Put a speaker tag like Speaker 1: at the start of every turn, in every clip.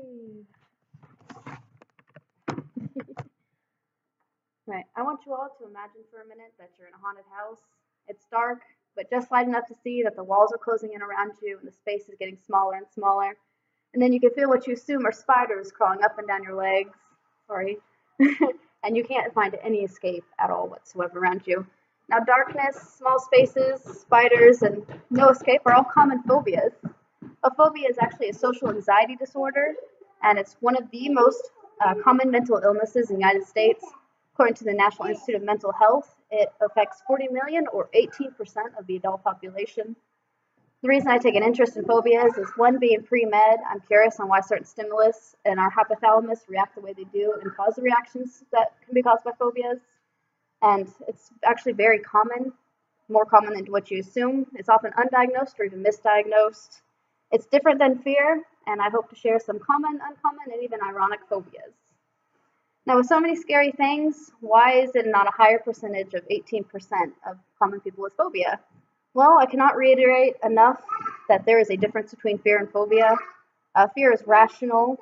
Speaker 1: Yay! Right, I want you all to imagine for a minute that you're in a haunted house. It's dark, but just light enough to see that the walls are closing in around you and the space is getting smaller and smaller. And then you can feel what you assume are spiders crawling up and down your legs. Sorry. And you can't find any escape at all whatsoever around you. Now, darkness, small spaces, spiders, and no escape are all common phobias. A phobia is actually a social anxiety disorder, and it's one of the most common mental illnesses in the United States. According to the National Institute of Mental Health, it affects 40 million or 18% of the adult population. The reason I take an interest in phobias is one, being pre-med, I'm curious on why certain stimulus in our hypothalamus react the way they do and cause the reactions that can be caused by phobias. And it's actually very common, more common than what you assume. It's often undiagnosed or even misdiagnosed. It's different than fear, and I hope to share some common, uncommon, and even ironic phobias. Now, with so many scary things, why is it not a higher percentage of 18% of common people with phobia? Well, I cannot reiterate enough that there is a difference between fear and phobia. Fear is rational.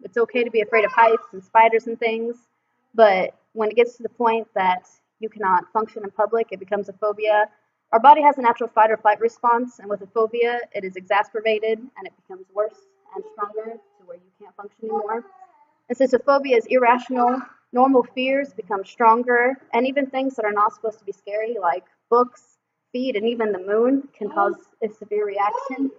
Speaker 1: It's okay to be afraid of heights and spiders and things, but when it gets to the point that you cannot function in public, it becomes a phobia. Our body has a natural fight or flight response, and with a phobia, it is exacerbated and it becomes worse and stronger to where you can't function anymore. And since a phobia is irrational, normal fears become stronger, and even things that are not supposed to be scary, like books, feet, and even the moon, can cause a severe reaction.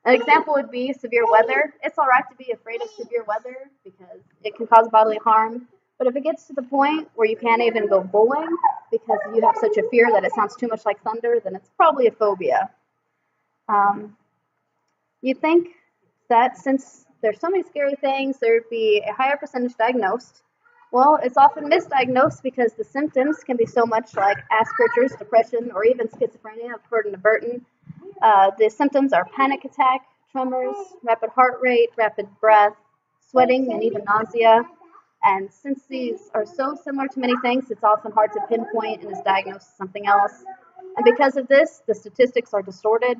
Speaker 1: An example would be severe weather. It's all right to be afraid of severe weather because it can cause bodily harm. But if it gets to the point where you can't even go bowling because you have such a fear that it sounds too much like thunder, then it's probably a phobia. You'd think that since there's so many scary things, there'd be a higher percentage diagnosed. Well, it's often misdiagnosed because the symptoms can be so much like Asperger's, depression, or even schizophrenia, according to Burton. The symptoms are panic attack, tremors, rapid heart rate, rapid breath, sweating, and even nausea. And since these are so similar to many things, it's often hard to pinpoint and is diagnosed as something else. And because of this, the statistics are distorted.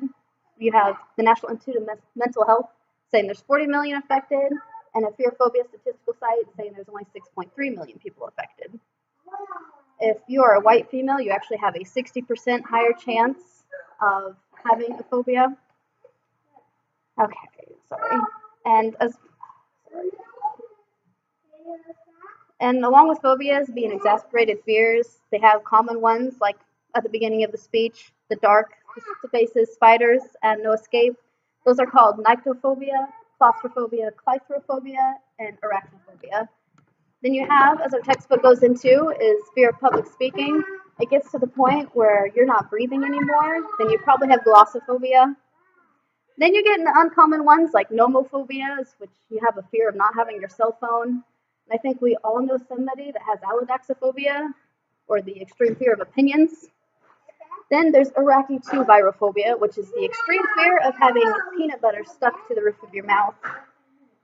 Speaker 1: You have the National Institute of Mental Health saying there's 40 million affected, and a fear phobia statistical site saying there's only 6.3 million people affected. If you are a white female, you actually have a 60% higher chance of having a phobia. Okay, sorry. And along with phobias being exacerbated fears, they have common ones like at the beginning of the speech, the dark spaces, spiders, and no escape. Those are called nyctophobia, claustrophobia, clythrophobia, and arachnophobia. Then you have, as our textbook goes into, is fear of public speaking. It gets to the point where you're not breathing anymore, then you probably have glossophobia. Then you get into uncommon ones like nomophobias, which you have a fear of not having your cell phone. And I think we all know somebody that has allodaxophobia, or the extreme fear of opinions. Then there's arachitu-virophobia, which is the extreme fear of having peanut butter stuck to the roof of your mouth.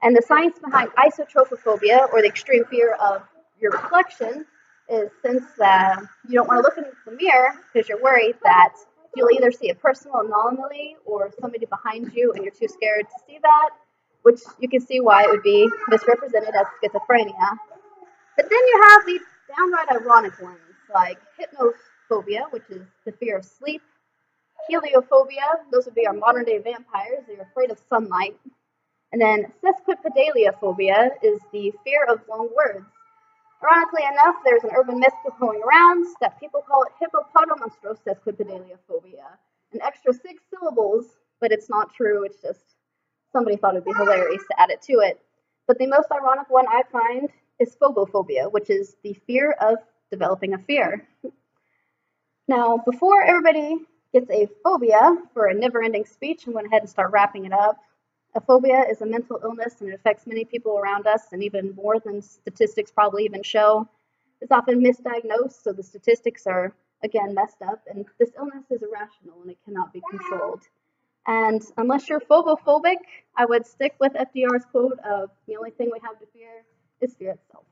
Speaker 1: And the science behind isotrophophobia, or the extreme fear of your reflection, is since you don't want to look in the mirror because you're worried that you'll either see a personal anomaly or somebody behind you and you're too scared to see that, which you can see why it would be misrepresented as schizophrenia. But then you have the downright ironic ones, like hypnophobia, which is the fear of sleep. Heliophobia, those would be our modern-day vampires. They're afraid of sunlight. And then sesquipedaliaphobia is the fear of long words. Ironically enough, there's an urban myth going around that people call it hippopotamonstrossesquipedaliophobia, an extra 6 syllables, but it's not true. It's just somebody thought it'd be hilarious to add it to it. But the most ironic one I find is phobophobia, which is the fear of developing a fear. Now, before everybody gets a phobia for a never-ending speech, I'm going ahead and start wrapping it up. A phobia is a mental illness, and it affects many people around us, and even more than statistics probably even show. It's often misdiagnosed, so the statistics are, again, messed up, and this illness is irrational, and it cannot be controlled. And unless you're phobophobic, I would stick with FDR's quote of, the only thing we have to fear is fear itself.